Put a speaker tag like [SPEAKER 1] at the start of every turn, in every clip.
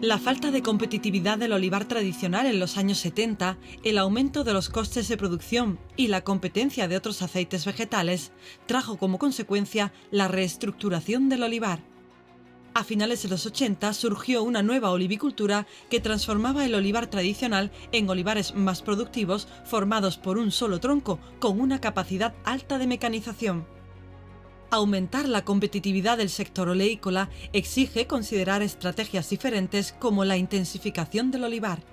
[SPEAKER 1] La falta de competitividad del olivar tradicional en los años 70, el aumento de los costes de producción y la competencia de otros aceites vegetales trajo como consecuencia la reestructuración del olivar. A finales de los 80 surgió una nueva olivicultura que transformaba el olivar tradicional en olivares más productivos formados por un solo tronco con una capacidad alta de mecanización. Aumentar la competitividad del sector oleícola exige considerar estrategias diferentes como la intensificación del olivar.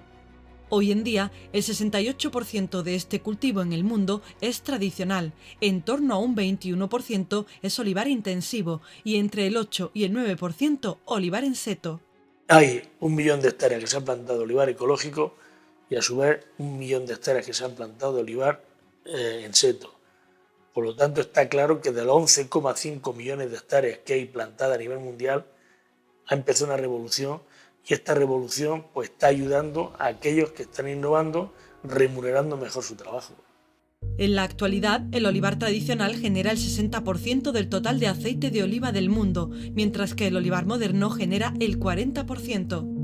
[SPEAKER 1] Hoy en día, el 68% de este cultivo en el mundo es tradicional, en torno a un 21% es olivar intensivo y entre el 8 y el 9% olivar en seto.
[SPEAKER 2] Hay 1 millón de hectáreas que se han plantado de olivar ecológico y a su vez 1 millón de hectáreas que se han plantado de olivar en seto. Por lo tanto, está claro que de los 11,5 millones de hectáreas que hay plantadas a nivel mundial, ha empezado una revolución y esta revolución pues, está ayudando a aquellos que están innovando, remunerando mejor su trabajo.
[SPEAKER 1] En la actualidad, el olivar tradicional genera el 60% del total de aceite de oliva del mundo, mientras que el olivar moderno genera el 40%.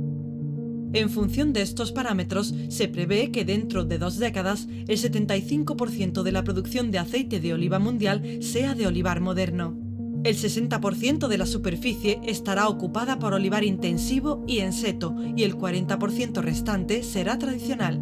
[SPEAKER 1] En función de estos parámetros, se prevé que dentro de 2 décadas, el 75% de la producción de aceite de oliva mundial sea de olivar moderno. El 60% de la superficie estará ocupada por olivar intensivo y en seto, y el 40% restante será tradicional.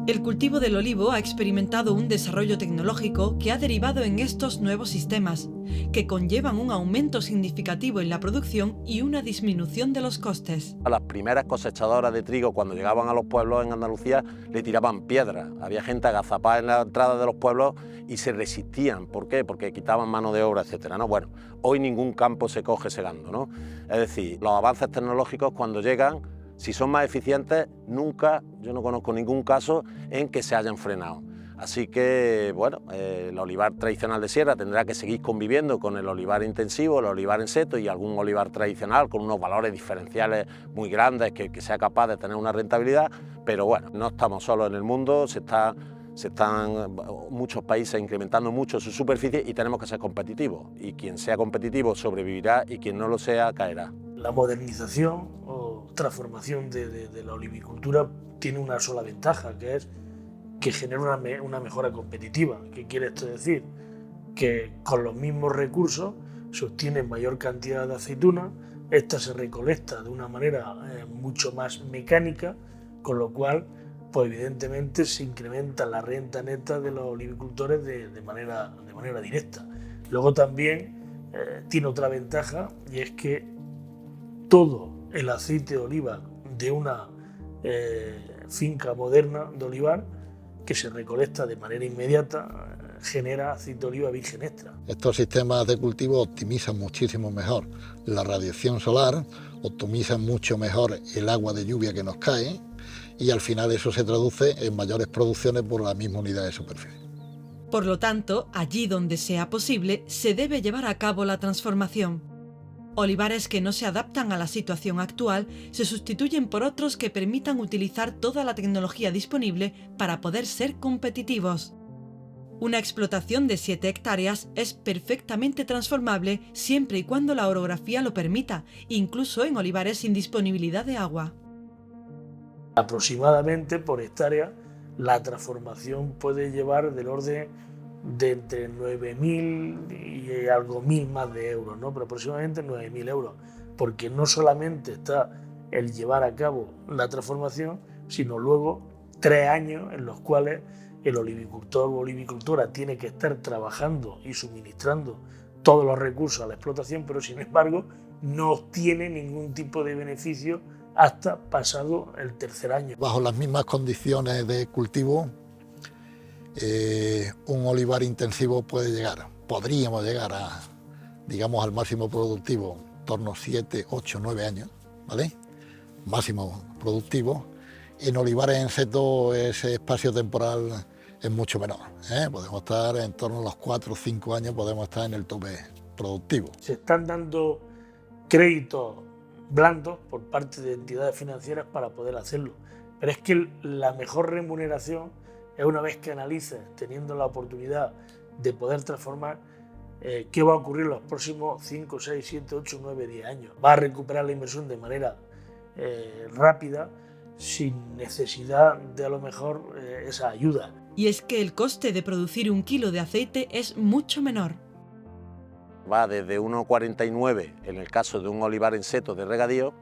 [SPEAKER 1] El cultivo del olivo ha experimentado un desarrollo tecnológico que ha derivado en estos nuevos sistemas, que conllevan un aumento significativo en la producción y una disminución de los costes.
[SPEAKER 3] A las primeras cosechadoras de trigo, cuando llegaban a los pueblos en Andalucía, le tiraban piedras. Había gente agazapada en la entrada de los pueblos y se resistían. ¿Por qué? Porque quitaban mano de obra, etcétera, ¿no? Bueno, hoy ningún campo se coge segando, ¿no? Es decir, los avances tecnológicos cuando llegan, si son más eficientes, nunca, yo no conozco ningún caso en que se hayan frenado. Así que, bueno, el olivar tradicional de sierra tendrá que seguir conviviendo con el olivar intensivo, el olivar en seto y algún olivar tradicional con unos valores diferenciales muy grandes que sea capaz de tener una rentabilidad, pero bueno, no estamos solos en el mundo, se están muchos países incrementando mucho su superficie y tenemos que ser competitivos. Y quien sea competitivo sobrevivirá y quien no lo sea caerá.
[SPEAKER 2] La modernización o transformación de la olivicultura tiene una sola ventaja, que es que genera una mejora competitiva. ¿Qué quiere esto decir? Que con los mismos recursos se obtiene mayor cantidad de aceituna, esta se recolecta de una manera mucho más mecánica, con lo cual pues evidentemente se incrementa la renta neta de los olivicultores de manera directa. Luego también tiene otra ventaja y es que todo el aceite de oliva de una finca moderna de olivar que se recolecta de manera inmediata genera aceite de oliva virgen extra.
[SPEAKER 4] Estos sistemas de cultivo optimizan muchísimo mejor la radiación solar, optimizan mucho mejor el agua de lluvia que nos cae y al final eso se traduce en mayores producciones por la misma unidad de superficie.
[SPEAKER 1] Por lo tanto, allí donde sea posible, se debe llevar a cabo la transformación. Olivares que no se adaptan a la situación actual se sustituyen por otros que permitan utilizar toda la tecnología disponible para poder ser competitivos. Una explotación de 7 hectáreas es perfectamente transformable siempre y cuando la orografía lo permita, incluso en olivares sin disponibilidad de agua.
[SPEAKER 2] Aproximadamente por hectárea la transformación puede llevar del orden de entre 9.000 y algo mil más de euros, ¿no? Pero aproximadamente 9.000 euros, porque no solamente está el llevar a cabo la transformación, sino luego 3 años en los cuales el olivicultor o olivicultora tiene que estar trabajando y suministrando todos los recursos a la explotación, pero sin embargo no obtiene ningún tipo de beneficio hasta pasado el 3er año.
[SPEAKER 4] Bajo las mismas condiciones de cultivo, un olivar intensivo podríamos llegar a, digamos, al máximo productivo en torno a 7, 8, 9 años, ¿vale? Máximo productivo. En olivares en seto ese espacio temporal es mucho menor, ¿eh? Podemos estar en torno a los 4 o 5 años, podemos estar en el tope productivo.
[SPEAKER 2] Se están dando créditos blandos por parte de entidades financieras para poder hacerlo, pero es que la mejor remuneración es una vez que analices, teniendo la oportunidad de poder transformar, qué va a ocurrir en los próximos 5, 6, 7, 8, 9, 10 años. Va a recuperar la inversión de manera rápida, sin necesidad de a lo mejor esa ayuda.
[SPEAKER 1] Y es que el coste de producir 1 kilo de aceite es mucho menor.
[SPEAKER 3] Va desde 1,49 en el caso de un olivar en seto de regadío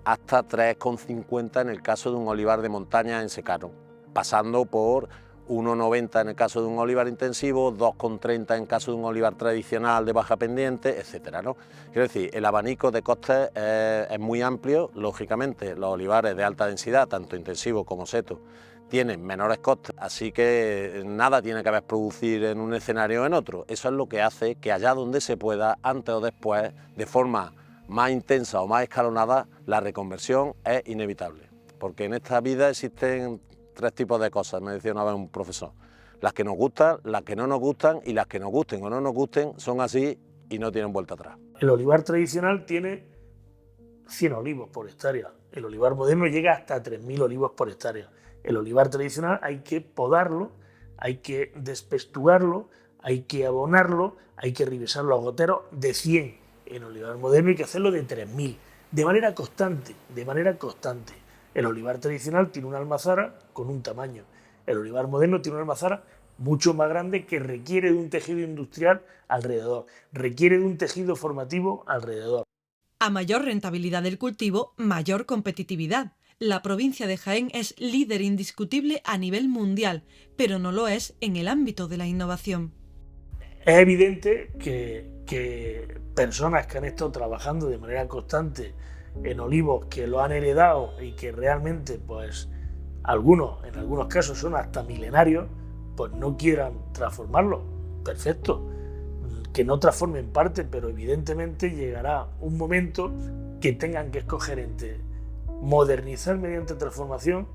[SPEAKER 3] hasta 3,50 en el caso de un olivar de montaña en secano, pasando por 1,90 en el caso de un olivar intensivo, 2,30 en caso de un olivar tradicional de baja pendiente, etcétera, ¿no? Quiero decir, el abanico de costes es muy amplio. Lógicamente, los olivares de alta densidad, tanto intensivo como seto, tienen menores costes, así que nada tiene que ver producir en un escenario o en otro. Eso es lo que hace que allá donde se pueda, antes o después, de forma más intensa o más escalonada, la reconversión es inevitable. Porque en esta vida existen 3 tipos de cosas, me decía una vez un profesor: las que nos gustan, las que no nos gustan, y las que nos gusten o no nos gusten son así y no tienen vuelta atrás.
[SPEAKER 2] El olivar tradicional tiene 100 olivos por hectárea, el olivar moderno llega hasta 3.000 olivos por hectárea. El olivar tradicional hay que podarlo, hay que despestuarlo, hay que abonarlo, hay que revisar los goteros de 100. En el olivar moderno hay que hacerlo de 3.000, de manera constante, El olivar tradicional tiene una almazara con un tamaño. El olivar moderno tiene una almazara mucho más grande que requiere de un tejido industrial alrededor, requiere de un tejido formativo alrededor.
[SPEAKER 1] A mayor rentabilidad del cultivo, mayor competitividad. La provincia de Jaén es líder indiscutible a nivel mundial, pero no lo es en el ámbito de la innovación.
[SPEAKER 2] Es evidente que personas que han estado trabajando de manera constante en olivos, que lo han heredado y que realmente, pues, en algunos casos son hasta milenarios, pues no quieran transformarlo. Perfecto, que no transformen parte, pero evidentemente llegará un momento que tengan que escoger entre modernizar mediante transformación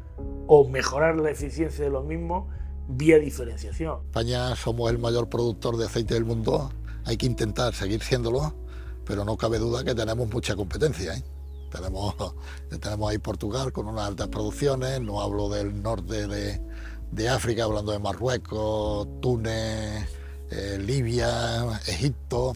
[SPEAKER 2] o mejorar la eficiencia de los mismos vía diferenciación.
[SPEAKER 4] España somos el mayor productor de aceite del mundo, hay que intentar seguir siéndolo, pero no cabe duda que tenemos mucha competencia, ¿eh? Tenemos ahí Portugal con unas altas producciones, no hablo del norte de África, hablando de Marruecos, Túnez, Libia, Egipto.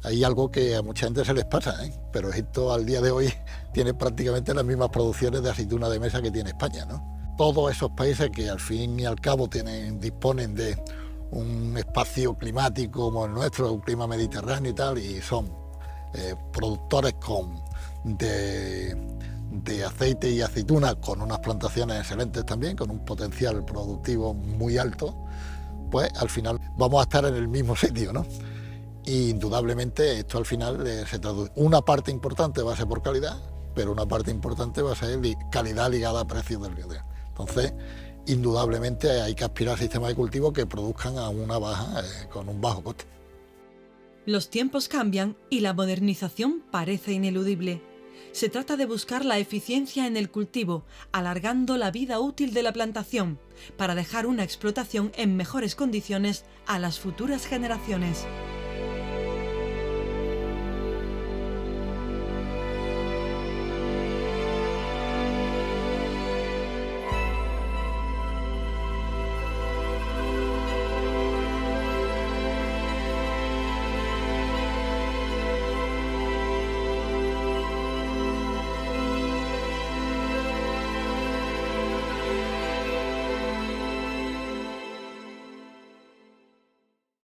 [SPEAKER 4] Hay algo que a mucha gente se les pasa, ¿eh? Pero Egipto al día de hoy tiene prácticamente las mismas producciones de aceituna de mesa que tiene España, ¿no? Todos esos países que al fin y al cabo disponen de un espacio climático como el nuestro, un clima mediterráneo y tal, y son productores de aceite y aceituna con unas plantaciones excelentes también, con un potencial productivo muy alto, pues al final vamos a estar en el mismo sitio, ¿no? Y indudablemente esto al final se traduce. Una parte importante va a ser por calidad, pero una parte importante va a ser calidad ligada a precios del ingrediente. Entonces, indudablemente hay que aspirar a sistemas de cultivo que produzcan a una baja, con un bajo coste.
[SPEAKER 1] Los tiempos cambian y la modernización parece ineludible. Se trata de buscar la eficiencia en el cultivo, alargando la vida útil de la plantación, para dejar una explotación en mejores condiciones a las futuras generaciones.